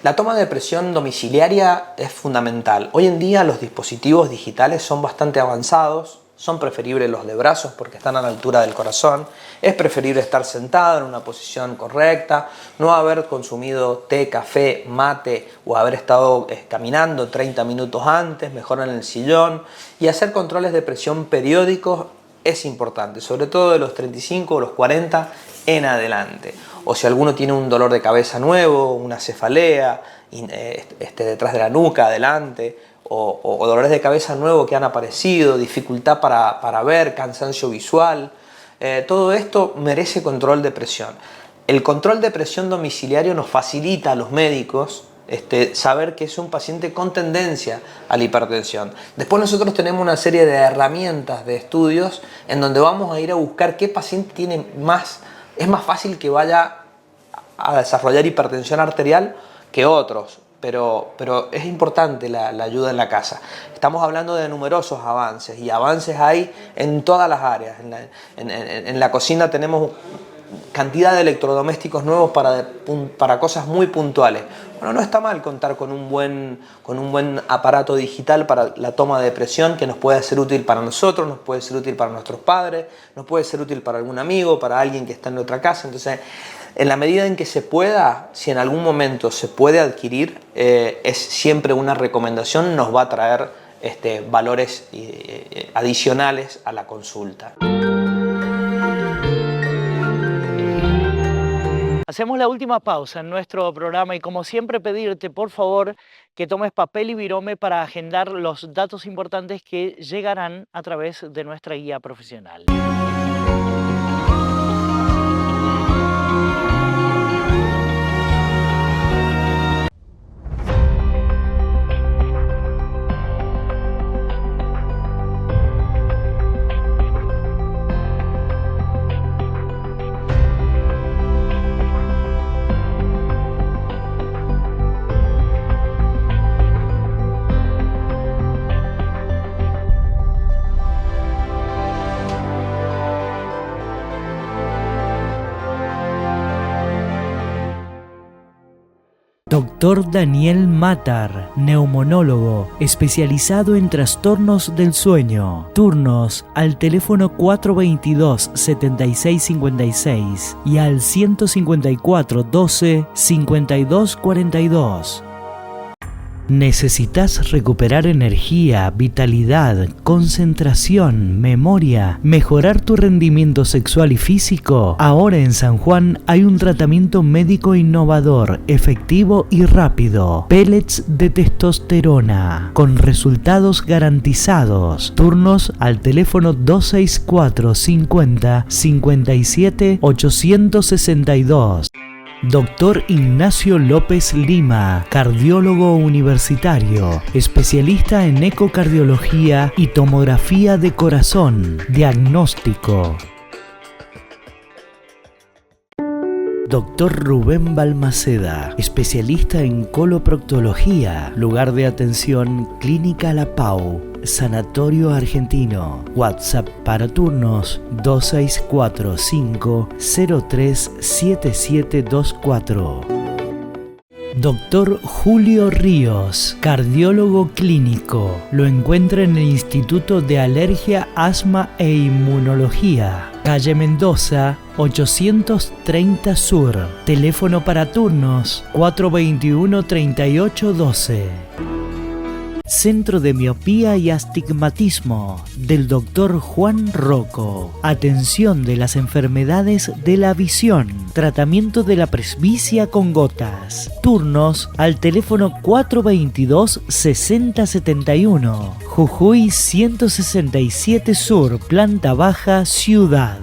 La toma de presión domiciliaria es fundamental. Hoy en día los dispositivos digitales son bastante avanzados, son preferibles los de brazos porque están a la altura del corazón. Es preferible estar sentado en una posición correcta, no haber consumido té, café, mate o haber estado caminando 30 minutos antes, mejor en el sillón. Y hacer controles de presión periódicos es importante, sobre todo de los 35 o los 40 en adelante. O si alguno tiene un dolor de cabeza nuevo, una cefalea detrás de la nuca, adelante, o dolores de cabeza nuevos que han aparecido, dificultad para ver, cansancio visual, todo esto merece control de presión. El control de presión domiciliario nos facilita a los médicos saber que es un paciente con tendencia a la hipertensión. Después nosotros tenemos una serie de herramientas de estudios en donde vamos a ir a buscar qué paciente tiene es más fácil que vaya a desarrollar hipertensión arterial que otros. Pero es importante la ayuda en la casa. Estamos hablando de numerosos avances y avances hay en todas las áreas. En la cocina tenemos cantidad de electrodomésticos nuevos para cosas muy puntuales. Bueno, no está mal contar con un buen aparato digital para la toma de presión que nos puede ser útil para nosotros, nos puede ser útil para nuestros padres, nos puede ser útil para algún amigo, para alguien que está en otra casa. Entonces, en la medida en que se pueda, si en algún momento se puede adquirir, es siempre una recomendación, nos va a traer valores adicionales a la consulta. Hacemos la última pausa en nuestro programa y como siempre pedirte por favor que tomes papel y virome para agendar los datos importantes que llegarán a través de nuestra guía profesional. Dr. Daniel Matar, neumonólogo, especializado en trastornos del sueño. Turnos al teléfono 422-7656 y al 154-12-5242. ¿Necesitas recuperar energía, vitalidad, concentración, memoria, mejorar tu rendimiento sexual y físico? Ahora en San Juan hay un tratamiento médico innovador, efectivo y rápido. Pellets de testosterona, con resultados garantizados. Turnos al teléfono 264 50 57 862. Dr. Ignacio López Lima, cardiólogo universitario, especialista en ecocardiología y tomografía de corazón, diagnóstico. Dr. Rubén Balmaceda, especialista en coloproctología, lugar de atención Clínica La Pau, Sanatorio Argentino. WhatsApp para turnos 2645-037724. Dr. Julio Ríos, cardiólogo clínico. Lo encuentra en el Instituto de Alergia, Asma e Inmunología, calle Mendoza, 830 Sur. Teléfono para turnos 421-3812. Centro de Miopía y Astigmatismo del Dr. Juan Rocco. Atención de las enfermedades de la visión. Tratamiento de la presbicia con gotas. Turnos al teléfono 422-6071. Jujuy 167 Sur, planta baja, Ciudad.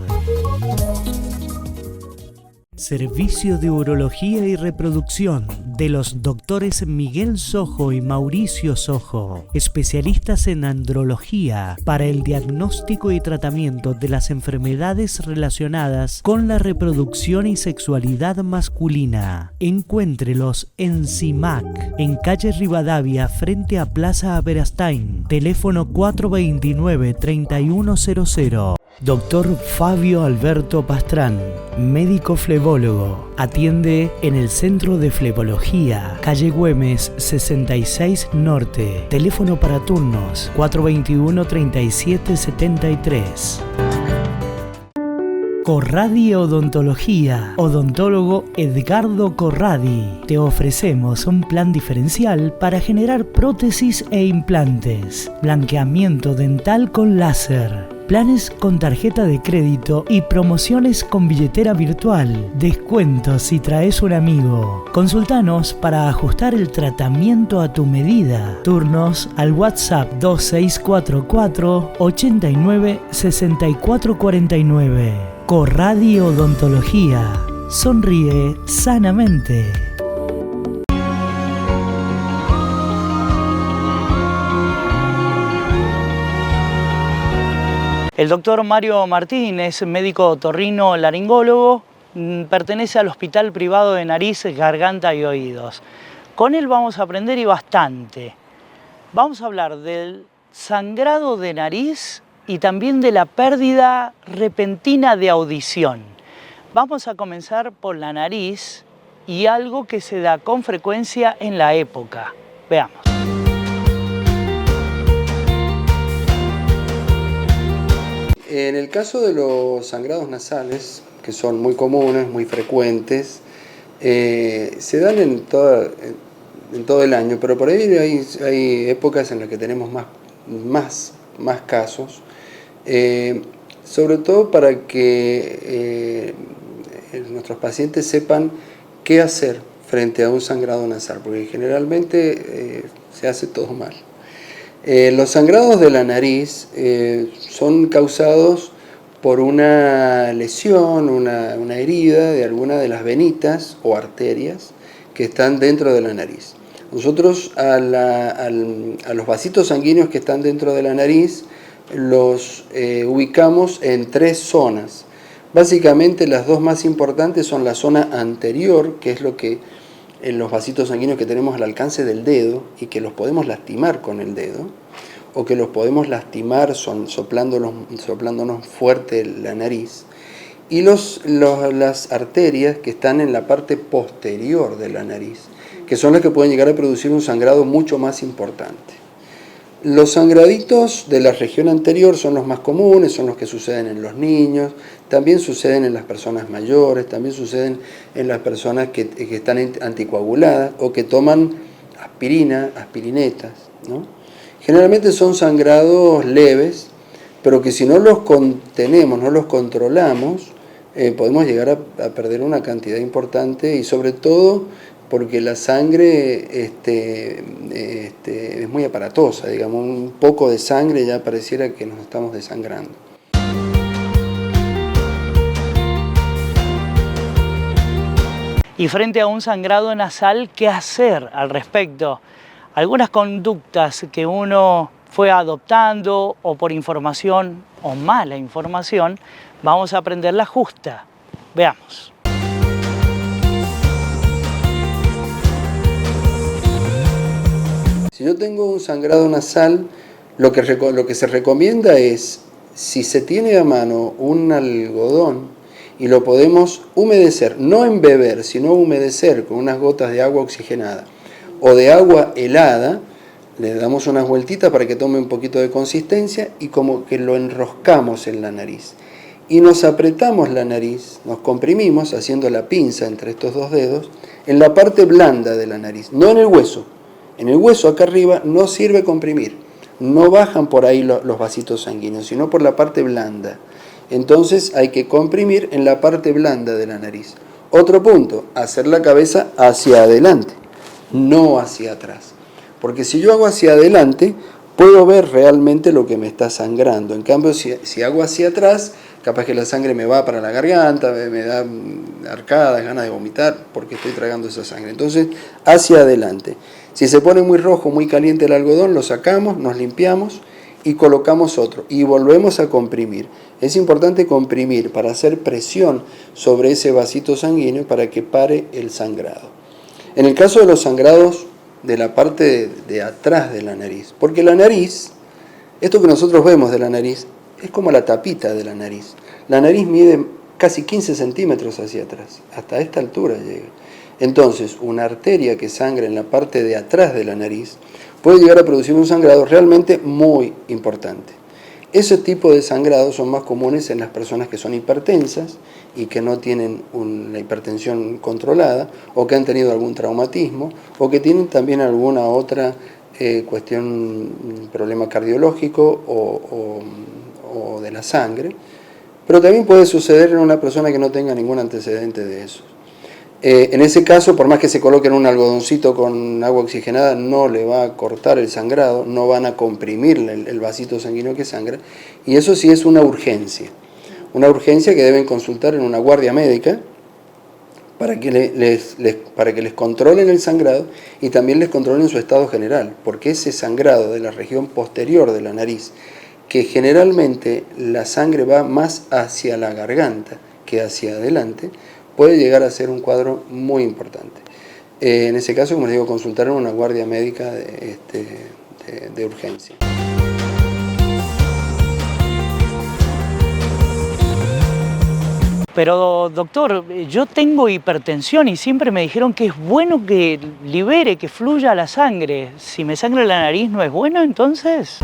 Servicio de Urología y Reproducción de los doctores Miguel Sojo y Mauricio Sojo, especialistas en andrología para el diagnóstico y tratamiento de las enfermedades relacionadas con la reproducción y sexualidad masculina. Encuéntrelos en CIMAC, en calle Rivadavia, frente a Plaza Aberastain, teléfono 429-3100. Dr. Fabio Alberto Pastrán, médico flebólogo. Atiende en el Centro de Flebología, calle Güemes 66 Norte. Teléfono para turnos 421-3773. Corradi Odontología, odontólogo Edgardo Corradi. Te ofrecemos un plan diferencial para generar prótesis e implantes, blanqueamiento dental con láser, planes con tarjeta de crédito y promociones con billetera virtual, descuentos si traes un amigo. Consultanos para ajustar el tratamiento a tu medida. Turnos al WhatsApp 2644 89 6449. Corradi Odontología. Sonríe sanamente. El doctor Mario Martínez, médico otorrino laringólogo, pertenece al Hospital Privado de Nariz, Garganta y Oídos. Con él vamos a aprender y bastante. Vamos a hablar del sangrado de nariz y también de la pérdida repentina de audición. Vamos a comenzar por la nariz y algo que se da con frecuencia en la época. Veamos. En el caso de los sangrados nasales, que son muy comunes, muy frecuentes, se dan en todo el año, pero por ahí hay épocas en las que tenemos más casos, sobre todo para que nuestros pacientes sepan qué hacer frente a un sangrado nasal, porque generalmente se hace todo mal. Los sangrados de la nariz son causados por una lesión, una herida de alguna de las venitas o arterias que están dentro de la nariz. Nosotros a los vasitos sanguíneos que están dentro de la nariz los ubicamos en 3 zonas. Básicamente las 2 más importantes son la zona anterior, que es lo que en los vasitos sanguíneos que tenemos al alcance del dedo y que los podemos lastimar con el dedo, o que los podemos lastimar soplándonos fuerte la nariz, y las arterias que están en la parte posterior de la nariz, que son las que pueden llegar a producir un sangrado mucho más importante. Los sangraditos de la región anterior son los más comunes, son los que suceden en los niños, también suceden en las personas mayores, también suceden en las personas que están anticoaguladas o que toman aspirinetas, ¿no? Generalmente son sangrados leves, pero que si no los contenemos, no los controlamos, podemos llegar a perder una cantidad importante y sobre todo porque la sangre es muy aparatosa, digamos, un poco de sangre ya pareciera que nos estamos desangrando. Y frente a un sangrado nasal, ¿qué hacer al respecto? Algunas conductas que uno fue adoptando o por información o mala información, vamos a aprender la justa. Veamos. Si yo tengo un sangrado nasal, lo que se recomienda es, si se tiene a mano un algodón y lo podemos humedecer, no embeber, sino humedecer con unas gotas de agua oxigenada o de agua helada, le damos unas vueltitas para que tome un poquito de consistencia y como que lo enroscamos en la nariz. Y nos apretamos la nariz, nos comprimimos haciendo la pinza entre estos dos dedos en la parte blanda de la nariz, no en el hueso. En el hueso acá arriba no sirve comprimir, no bajan por ahí los vasitos sanguíneos, sino por la parte blanda. Entonces hay que comprimir en la parte blanda de la nariz. Otro punto, hacer la cabeza hacia adelante, no hacia atrás. Porque si yo hago hacia adelante, puedo ver realmente lo que me está sangrando. En cambio, si hago hacia atrás, capaz que la sangre me va para la garganta, me da arcadas, ganas de vomitar, porque estoy tragando esa sangre. Entonces, hacia adelante. Si se pone muy rojo, muy caliente el algodón, lo sacamos, nos limpiamos y colocamos otro. Y volvemos a comprimir. Es importante comprimir para hacer presión sobre ese vasito sanguíneo para que pare el sangrado. En el caso de los sangrados de la parte de atrás de la nariz, porque la nariz, esto que nosotros vemos de la nariz, es como la tapita de la nariz. La nariz mide casi 15 centímetros hacia atrás, hasta esta altura llega. Entonces, una arteria que sangra en la parte de atrás de la nariz puede llegar a producir un sangrado realmente muy importante. Ese tipo de sangrados son más comunes en las personas que son hipertensas y que no tienen la hipertensión controlada o que han tenido algún traumatismo o que tienen también alguna otra problema cardiológico o de la sangre. Pero también puede suceder en una persona que no tenga ningún antecedente de eso. En ese caso, por más que se coloquen un algodoncito con agua oxigenada, no le va a cortar el sangrado, no van a comprimir el vasito sanguíneo que sangra, y eso sí es una urgencia que deben consultar en una guardia médica para que les controlen el sangrado y también les controlen su estado general, porque ese sangrado de la región posterior de la nariz, que generalmente la sangre va más hacia la garganta que hacia adelante, puede llegar a ser un cuadro muy importante. En ese caso, como les digo, consultar en una guardia médica de urgencia. Pero doctor, yo tengo hipertensión y siempre me dijeron que es bueno que libere, que fluya la sangre. Si me sangra la nariz, ¿no es bueno entonces?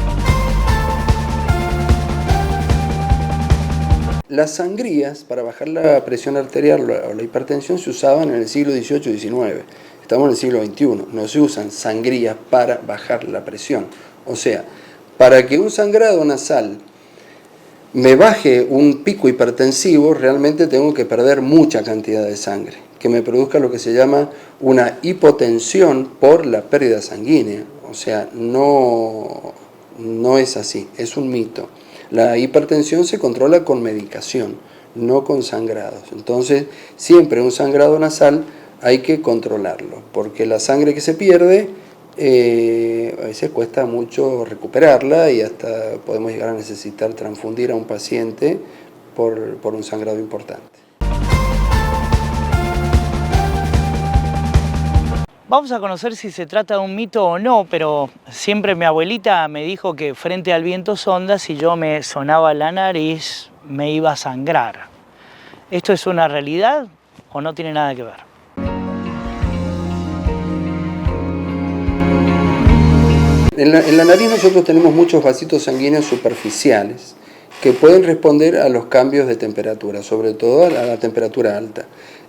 Las sangrías para bajar la presión arterial o la hipertensión se usaban en el siglo XVIII y XIX. Estamos en el siglo XXI. No se usan sangrías para bajar la presión. O sea, para que un sangrado nasal me baje un pico hipertensivo, realmente tengo que perder mucha cantidad de sangre, que me produzca lo que se llama una hipotensión por la pérdida sanguínea. O sea, no es así, es un mito. La hipertensión se controla con medicación, no con sangrados. Entonces, siempre un sangrado nasal hay que controlarlo, porque la sangre que se pierde a veces cuesta mucho recuperarla y hasta podemos llegar a necesitar transfundir a un paciente por un sangrado importante. Vamos a conocer si se trata de un mito o no, pero siempre mi abuelita me dijo que frente al viento sonda, si yo me sonaba la nariz, me iba a sangrar. ¿Esto es una realidad o no tiene nada que ver? En la nariz nosotros tenemos muchos vasitos sanguíneos superficiales que pueden responder a los cambios de temperatura, sobre todo a la temperatura alta.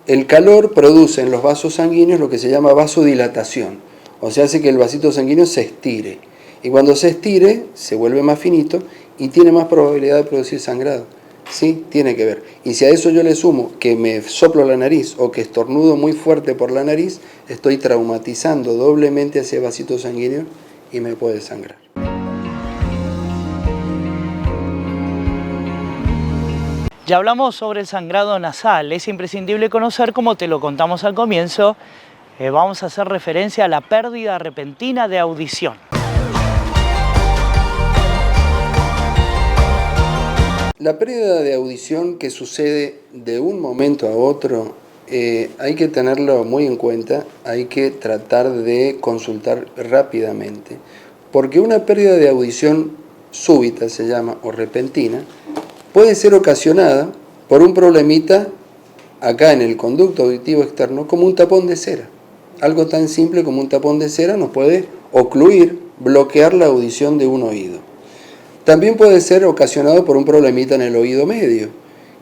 El calor produce en los vasos sanguíneos lo que se llama vasodilatación, o sea, hace que el vasito sanguíneo se estire. Y cuando se estire, se vuelve más finito y tiene más probabilidad de producir sangrado. Sí, tiene que ver. Y si a eso yo le sumo que me soplo la nariz o que estornudo muy fuerte por la nariz, estoy traumatizando doblemente a ese vasito sanguíneo y me puede sangrar. Ya hablamos sobre el sangrado nasal. Es imprescindible conocer, como te lo contamos al comienzo, vamos a hacer referencia a la pérdida repentina de audición. La pérdida de audición que sucede de un momento a otro, hay que tenerlo muy en cuenta, hay que tratar de consultar rápidamente, porque una pérdida de audición súbita, se llama, o repentina, puede ser ocasionada por un problemita acá en el conducto auditivo externo, como un tapón de cera. Algo tan simple como un tapón de cera nos puede ocluir, bloquear la audición de un oído. También puede ser ocasionado por un problemita en el oído medio,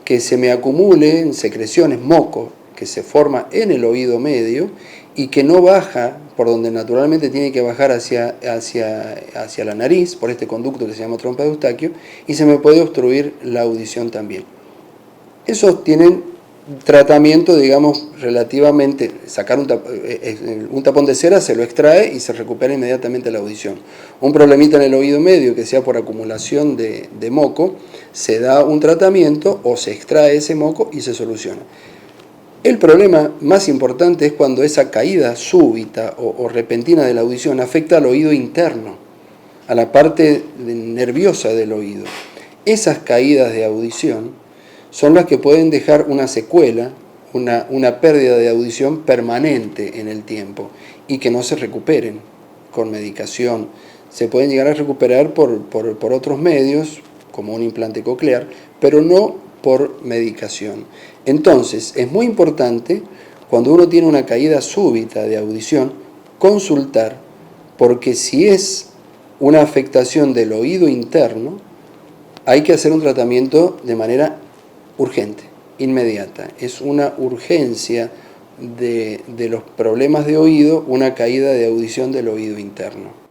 que se me acumule en secreciones, moco, que se forma en el oído medio y que no baja por donde naturalmente tiene que bajar hacia la nariz, por este conducto que se llama trompa de Eustaquio, y se me puede obstruir la audición también. Esos tienen tratamiento, digamos, relativamente, sacar un tapón de cera, se lo extrae y se recupera inmediatamente la audición. Un problemita en el oído medio, que sea por acumulación de moco, se da un tratamiento o se extrae ese moco y se soluciona. El problema más importante es cuando esa caída súbita o repentina de la audición afecta al oído interno, a la parte nerviosa del oído. Esas caídas de audición son las que pueden dejar una secuela, una pérdida de audición permanente en el tiempo y que no se recuperen con medicación. Se pueden llegar a recuperar por otros medios, como un implante coclear, pero no por medicación. Entonces, es muy importante, cuando uno tiene una caída súbita de audición, consultar, porque si es una afectación del oído interno, hay que hacer un tratamiento de manera urgente, inmediata. Es una urgencia de los problemas de oído, una caída de audición del oído interno.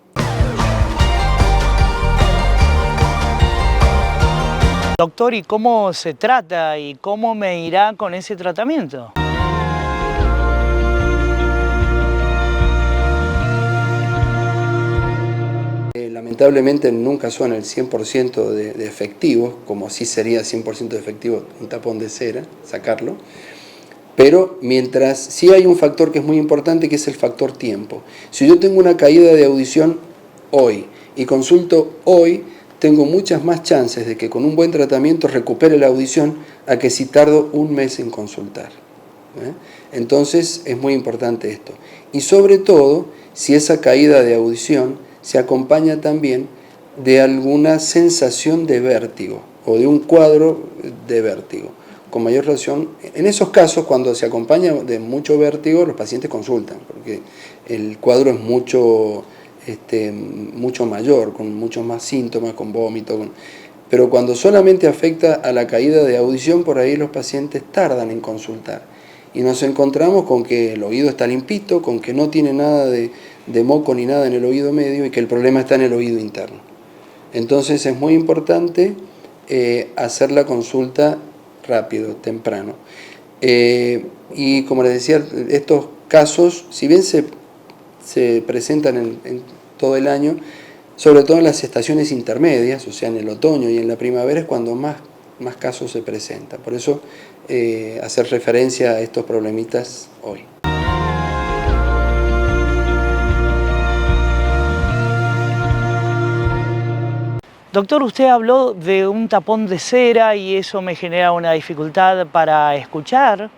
Doctor, ¿y cómo se trata y cómo me irá con ese tratamiento? Lamentablemente nunca son el 100% de efectivos, como sí sería 100% efectivo un tapón de cera, sacarlo. Pero mientras sí hay un factor que es muy importante, que es el factor tiempo. Si yo tengo una caída de audición hoy y consulto hoy, tengo muchas más chances de que con un buen tratamiento recupere la audición a que si tardo un mes en consultar. Entonces es muy importante esto. Y sobre todo, si esa caída de audición se acompaña también de alguna sensación de vértigo o de un cuadro de vértigo. Con mayor razón, en esos casos, cuando se acompaña de mucho vértigo, los pacientes consultan, porque el cuadro es mucho mayor, con muchos más síntomas, con vómito. Pero cuando solamente afecta a la caída de audición, por ahí los pacientes tardan en consultar. Y nos encontramos con que el oído está limpito, con que no tiene nada de moco ni nada en el oído medio y que el problema está en el oído interno. Entonces es muy importante hacer la consulta rápido, temprano. Y como les decía, estos casos, si bien se presentan en todo el año, sobre todo en las estaciones intermedias, o sea, en el otoño y en la primavera, es cuando más casos se presentan. Por eso hacer referencia a estos problemitas hoy. Doctor, usted habló de un tapón de cera y eso me genera una dificultad para escuchar.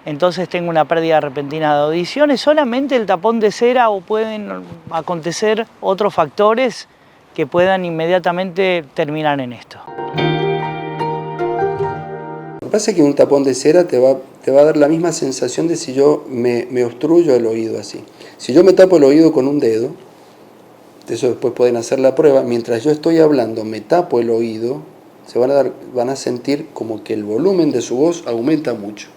Entonces tengo una pérdida repentina de audición. ¿Es solamente el tapón de cera o pueden acontecer otros factores que puedan inmediatamente terminar en esto? Lo que pasa es que un tapón de cera te va a dar la misma sensación de si yo me obstruyo el oído así. Si yo me tapo el oído con un dedo, eso después pueden hacer la prueba, mientras yo estoy hablando me tapo el oído, van a sentir como que el volumen de su voz aumenta mucho.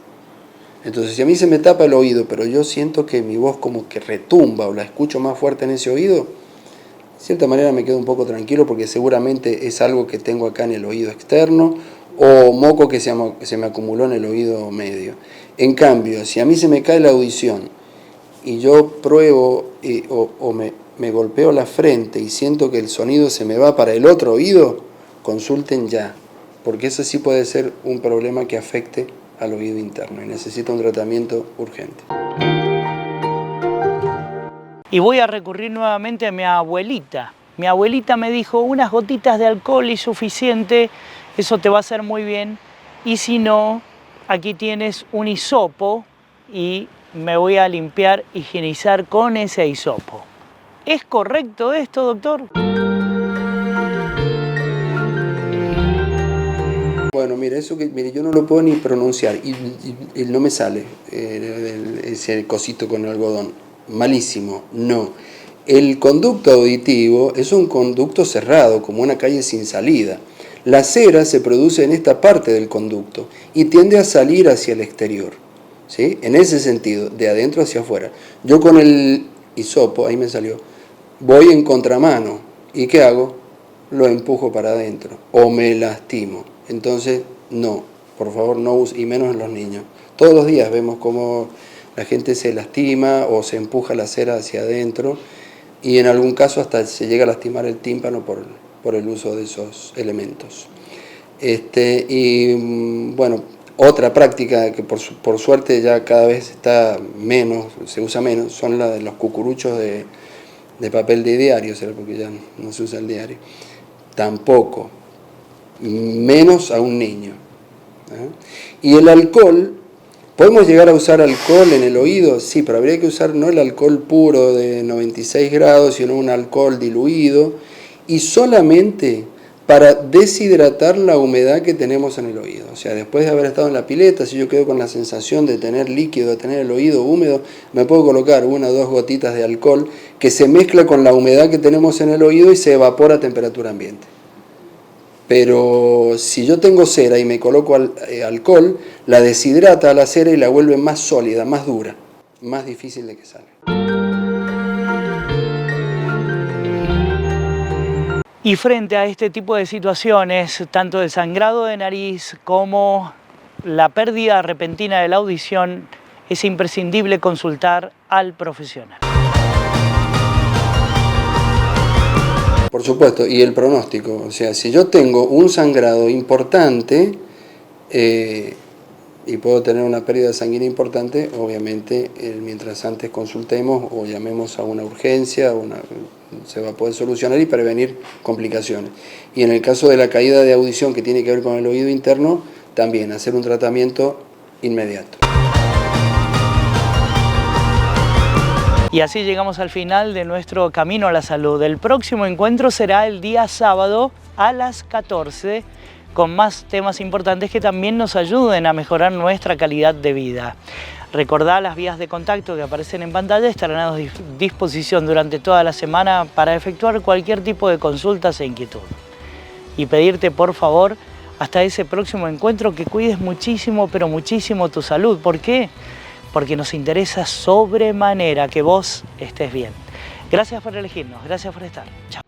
Entonces, si a mí se me tapa el oído, pero yo siento que mi voz como que retumba o la escucho más fuerte en ese oído, de cierta manera me quedo un poco tranquilo porque seguramente es algo que tengo acá en el oído externo o moco que se me acumuló en el oído medio. En cambio, si a mí se me cae la audición y yo pruebo o me golpeo la frente y siento que el sonido se me va para el otro oído, consulten ya, porque eso sí puede ser un problema que afecte al oído interno y necesita un tratamiento urgente. Y voy a recurrir nuevamente a mi abuelita. Mi abuelita me dijo, unas gotitas de alcohol y suficiente, eso te va a hacer muy bien. Y si no, aquí tienes un hisopo y me voy a limpiar, higienizar con ese hisopo. ¿Es correcto esto, doctor? Bueno, mire, yo no lo puedo ni pronunciar y no me sale ese cosito con el algodón. Malísimo, no. El conducto auditivo es un conducto cerrado, como una calle sin salida. La cera se produce en esta parte del conducto y tiende a salir hacia el exterior, ¿sí? En ese sentido, de adentro hacia afuera. Yo con el hisopo, ahí me salió, voy en contramano. ¿Y qué hago? Lo empujo para adentro o me lastimo. Entonces, no, por favor no use, y menos en los niños. Todos los días vemos cómo la gente se lastima o se empuja la cera hacia adentro y en algún caso hasta se llega a lastimar el tímpano por el uso de esos elementos. Y bueno, otra práctica que por suerte ya cada vez está menos, se usa menos, son la de los cucuruchos de papel de diario, ¿será? Porque ya no se usa el diario. Tampoco, menos a un niño. Y el alcohol, ¿podemos llegar a usar alcohol en el oído? Sí, pero habría que usar no el alcohol puro de 96 grados, sino un alcohol diluido y solamente para deshidratar la humedad que tenemos en el oído. O sea, después de haber estado en la pileta, si yo quedo con la sensación de tener líquido, de tener el oído húmedo, me puedo colocar 1 o 2 gotitas de alcohol que se mezcla con la humedad que tenemos en el oído y se evapora a temperatura ambiente. Pero si yo tengo cera y me coloco alcohol, la deshidrata a la cera y la vuelve más sólida, más dura, más difícil de que salga. Y frente a este tipo de situaciones, tanto el sangrado de nariz como la pérdida repentina de la audición, es imprescindible consultar al profesional. Por supuesto, y el pronóstico, o sea, si yo tengo un sangrado importante y puedo tener una pérdida sanguínea importante, obviamente mientras antes consultemos o llamemos a una urgencia, se va a poder solucionar y prevenir complicaciones. Y en el caso de la caída de audición que tiene que ver con el oído interno, también hacer un tratamiento inmediato. Y así llegamos al final de nuestro Camino a la Salud. El próximo encuentro será el día sábado a las 14 con más temas importantes que también nos ayuden a mejorar nuestra calidad de vida. Recordá las vías de contacto que aparecen en pantalla, estarán a disposición durante toda la semana para efectuar cualquier tipo de consultas e inquietud. Y pedirte por favor, hasta ese próximo encuentro, que cuides muchísimo, pero muchísimo tu salud. ¿Por qué? Porque nos interesa sobremanera que vos estés bien. Gracias por elegirnos, gracias por estar. Chao.